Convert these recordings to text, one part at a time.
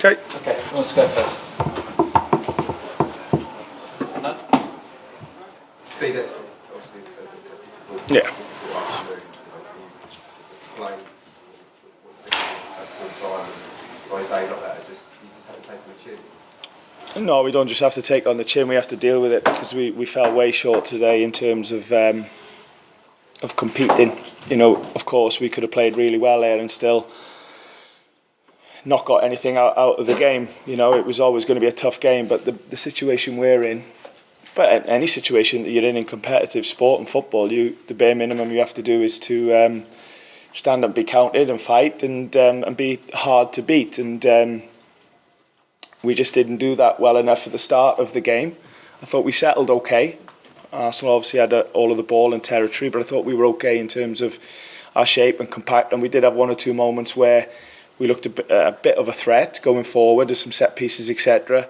Okay. Okay, who wants to go first? No? Steve, obviously, Yeah. No, we don't just have to take on the chin. We have to deal with it because we fell way short today in terms of competing. You know, of course, we could have played really well there and still not got anything out of the game. You know, it was always going to be a tough game, but the situation we're in, but any situation that you're in competitive sport and football, the bare minimum you have to do is to stand up, be counted, and fight, and be hard to beat. And we just didn't do that well enough at the start of the game. I thought we settled okay. Arsenal obviously had all of the ball and territory, but I thought we were okay in terms of our shape and compact. And we did have one or two moments where we looked a bit of a threat going forward. There's some set pieces, etc.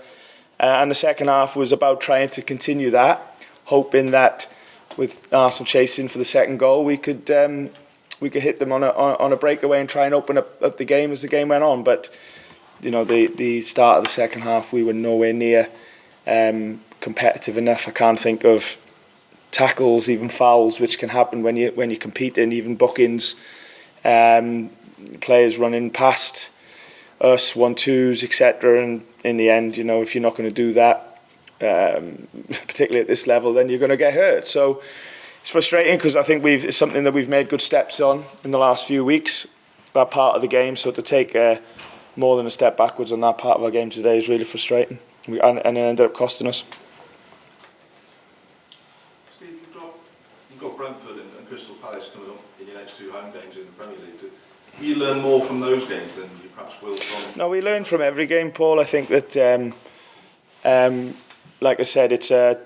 And the second half was about trying to continue that, hoping that with Arsenal chasing for the second goal, we could hit them on a breakaway and try and open up the game as the game went on. But you know, the start of the second half, we were nowhere near competitive enough. I can't think of tackles, even fouls, which can happen when you compete in, even bookings, players running past us, 1-2s, etc. And in the end, you know, if you're not going to do that, particularly at this level, then you're going to get hurt. So it's frustrating because I think it's something that we've made good steps on in the last few weeks, that part of the game. So to take more than a step backwards on that part of our game today is really frustrating, and it ended up costing us. Steve, you've got Brentford and Crystal Palace coming up in your next two home games in the Premier League. Will you learn more from those games than you perhaps will from? No, we learn from every game, Paul. I think that, like I said, it's a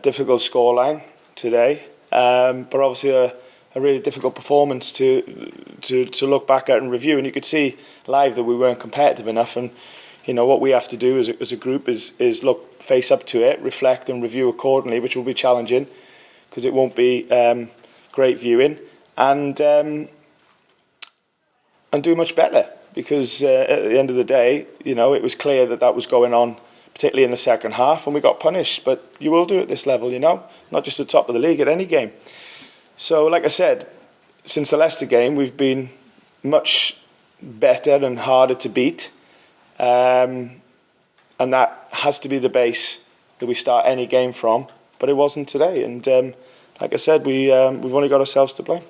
difficult scoreline today, but obviously a really difficult performance to look back at and review. And you could see live that we weren't competitive enough. And you know what we have to do as a group is look face up to it, reflect and review accordingly, which will be challenging because it won't be great viewing, and do much better. Because at the end of the day, you know, it was clear that was going on, particularly in the second half, and we got punished. But you will do at this level, you know, not just at the top of the league, at any game. So, like I said, since the Leicester game, we've been much better and harder to beat. And that has to be the base that we start any game from. But it wasn't today. And like I said, we've only got ourselves to blame.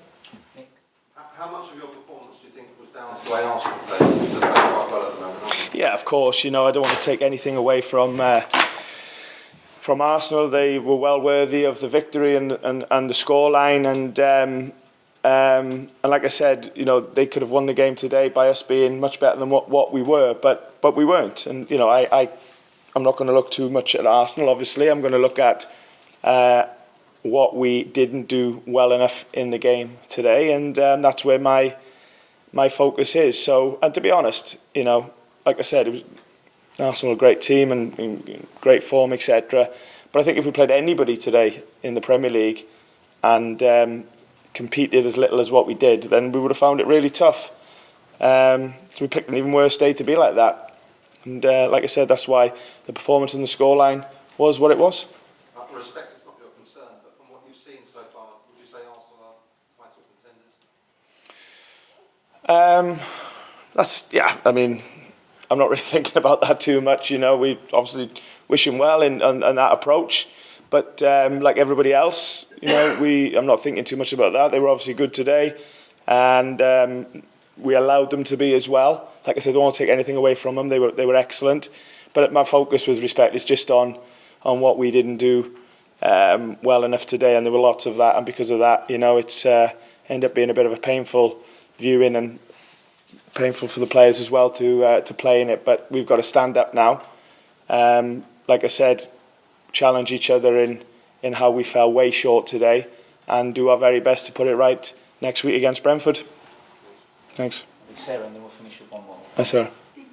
How much of your performance do you think was down to the way Arsenal played? Because they're playing quite well at the moment. Yeah, of course. You know, I don't want to take anything away from Arsenal. They were well worthy of the victory and the scoreline, and like I said, you know, they could have won the game today by us being much better than what we were, but we weren't. And you know, I'm not going to look too much at Arsenal. Obviously, I'm going to look at what we didn't do well enough in the game today, and that's where my focus is. So, and to be honest, you know, like I said, it was Arsenal, a great team and in great form, etc. But I think if we played anybody today in the Premier League and competed as little as what we did, then we would have found it really tough. So we picked an even worse day to be like that. And like I said, that's why the performance in the scoreline was what it was. Respect is not your concern, but from what you've seen so far, would you say Arsenal are title contenders? I mean, I'm not really thinking about that too much. You know, we obviously wish him well in that approach, but like everybody else, you know, I'm not thinking too much about that. They were obviously good today, and we allowed them to be as well. Like I said, I don't want to take anything away from them. They were excellent, but my focus, with respect, is just on what we didn't do well enough today, and there were lots of that, and because of that, you know, it's ended up being a bit of a painful viewing and painful for the players as well to play in it. But we've got to stand up now. Like I said, challenge each other in how we fell way short today, and do our very best to put it right next week against Brentford. Thanks. Sarah, and then we'll finish with one more. Yes, sir. You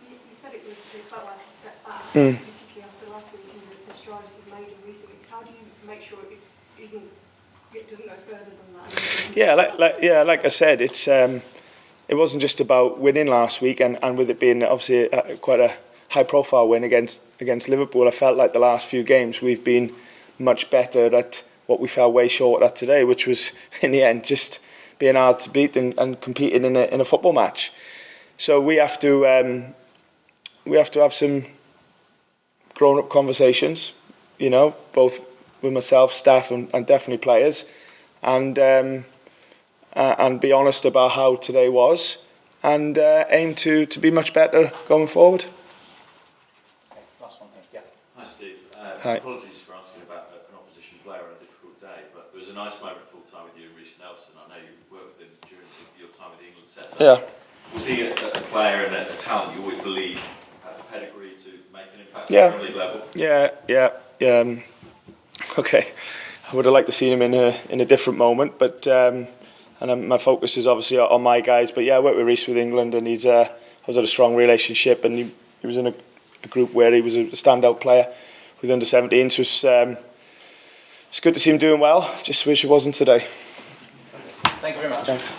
said it felt like a step back, particularly after last week and the strides that you've made in recent weeks. How do you make sure it doesn't go further than that? Like I said, it's it wasn't just about winning last week, and with it being obviously quite a high-profile win against Liverpool, I felt like the last few games we've been much better at what we fell way short at today, which was in the end just being hard to beat and competing in a football match. So we have to have some grown-up conversations, you know, both with myself, staff, and definitely players, and be honest about how today was, and aim to be much better going forward. Okay, last one here. Yeah. Hi Steve. Hi. Apologies for asking about an opposition player on a difficult day, but it was a nice moment full time with you and Reece Nelson. I know you worked with him during your time with the England setup. Yeah. Was he a player and a talent you always believed had the pedigree to make an impact Yeah. at the Premier League level? Yeah. Okay, I would have liked to see him in a different moment, but my focus is obviously on my guys. But yeah, I worked with Reece with England, and he's I was at a strong relationship, and he was in a group where he was a standout player with under 17s. So it's good to see him doing well. Just wish it wasn't today. Thank you very much. Thanks.